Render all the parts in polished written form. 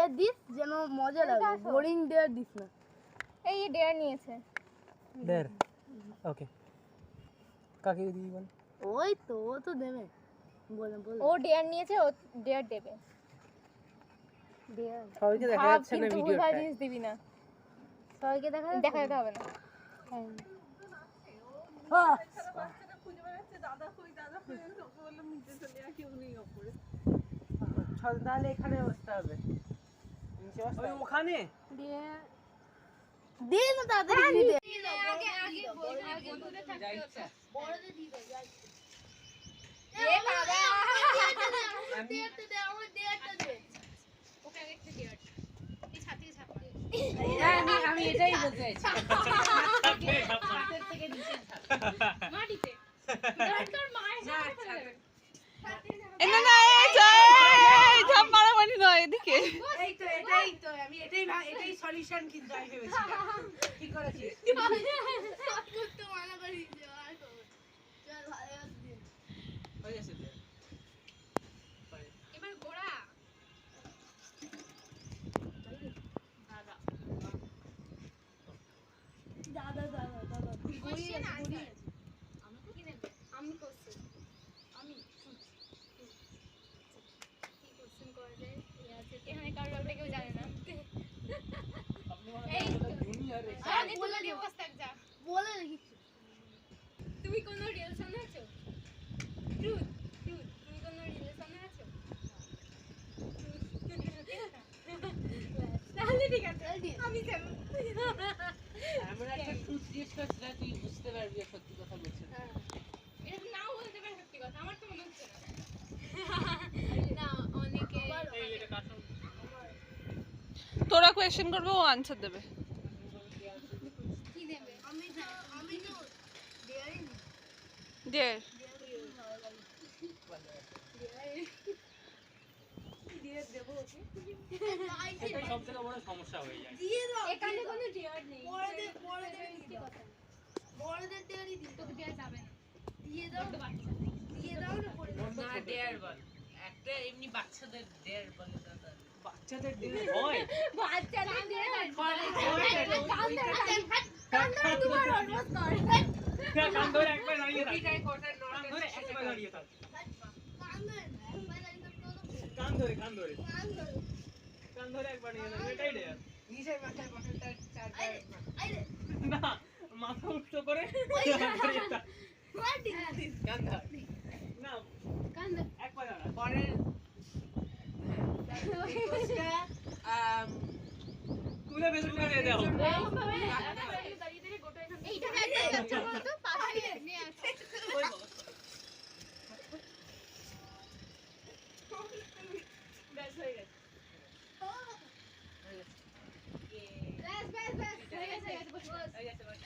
Dare this যেন মজা লাগে, বোরিং ডেয়ার দিস না। এই ডেয়ার নিয়েছে। ডেয়ার ওকে কাকে দিবি বল? ওই তো ও তো দেবে, বলে বলে ও ডেয়ার নিয়েছে, ও ডেয়ার দেবে। ডেয়ার সবাইকে দেখা যাচ্ছে না কিন্তু ভিডিওটা। ভুলভাল জিনিস দিবি না, সবাইকে দেখা দেখা যেতে হবে না। তাহলে এখানে বসতে হবে, নিচে বসতে হবে ওখানে। ডেয়ার দে না তাড়াতাড়ি দে। আগে আগে বন্ধুদের থাকতে হচ্ছে। বড়দের দি দে যাই। এ বাবা, ডেয়ারটা দে, আমার ডেয়ারটা দে। ওকে আগে একটু ডেয়ার। এই ছাতি ছাপা। আমি এটাই বলতে চাইছি। মাটিতে। তোর মায়ের সাথে ফেলে। না না এই ঝাপ মারামারি নয় এদিকে। এই তো আমি এটাই সলিউশন কিন্তু আমি ভেবেছিলাম। কি করেছিস? তো মানা করি দে আর তো। চল ভালো আছে। হয়ে গেছে দে। এবার গোড়া। দাদা দাদা দাদা কোশ্চেন আনসার। আমি কি নেব? আমি কোশ্চেন। আমি কি কোশ্চেন করা যায়? এখানে কার ব্যাপারে কেউ জানে না। এই জুনিয়র আমি বলে দিই বস থাক যা। বলে দেখিস। তুমি কোন রিলেশনে আছো? ট্রুথ ট্রুথ, তুমি কোন রিলেশনে আছো? তাহলে ঠিক আছে, আমি যাব। আমরা একটা ট্রুথ জিজ্ঞেস করছিলাম, তুই বুঝতে পারবি ও সত্যি কথা বলছে না। এটা নাও বলতে পারে সত্যি কথা, আমার তো মনে হচ্ছে না। না অনেকে এই এটা কাটুন। তোরা কোয়েশ্চেন করবে, ও আনসার দেবে। কি দেবে? আমি তো ডেয়ারই নি। ডেয়ার ডিয়ার দেবো ওকে। এটা সবথেকে বড় সমস্যা হয়ে যায়। দিয়ে দাও। এখানে কোনো ডিয়ার নেই। বড়দের মিথ্যে দিয়ে দাও। কথা। বড়দের ডেয়ারই দি। তোকে দেওয়া যাবে না। দিয়ে দাও। বড্ড বাচ্চা। দিয়ে দাও না পড়ে যাবে। না ডেয়ার বল। একটা এমনি বাচ্চাদের ডেয়ার বলে দাদা। বাচ্চাদের দিলে হয় বাচ্চাদের দিয়ে কান ধরে একবার দাঁড়িয়ে থাক। ওইটাই কোটার কান নর্মাল ধরে একবার দাঁড়িয়ে থাক। কান ধরে না, একবার দাঁড়িয়ে থাকতে হলো। কান ধরে কান ধরে। কান ধরে একবার নিয়ে নাও, এটাই দেয়ার। নিজের মাথায় বটলটা চারবার আইরে না মাথা উল্টো করে দাঁড়িয়ে থাক। মাটি গান ধর। না কান ধর। একবার দাঁড়া। পরের রিকোয়েস্টটা তুলে ভেতরে দিয়ে দাও। এইটা একটা বলতো পাশে নিয়ে আসো। ওই বাবা। ব্যাস হয়ে গেছে। ব্যাস ব্যাস ব্যাস হয়ে গেছে বস বস। হয়ে গেছে বল।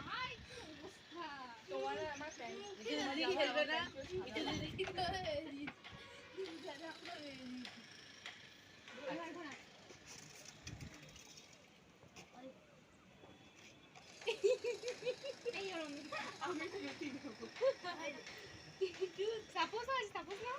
ভাই অবস্থা। তোমার আর আমার প্যান্ট দিদি খেলবে না? এই ওরম। আমি সাপোজ না